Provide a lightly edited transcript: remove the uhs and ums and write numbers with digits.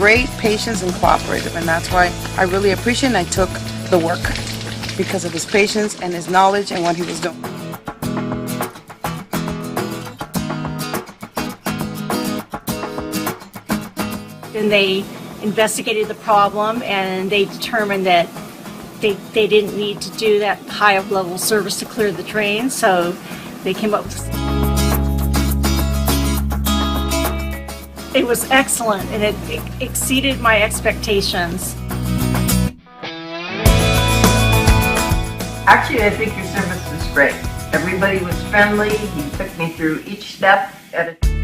great, patient, and cooperative, and that's why I really appreciate and I took the work because of his patience and his knowledge and what he was doing. And they investigated the problem and they determined that they didn't need to do that high level service to clear the drain, so they came up with it was excellent and it exceeded my expectations. Actually, I think your service was great. Everybody was friendly. He took me through each step at a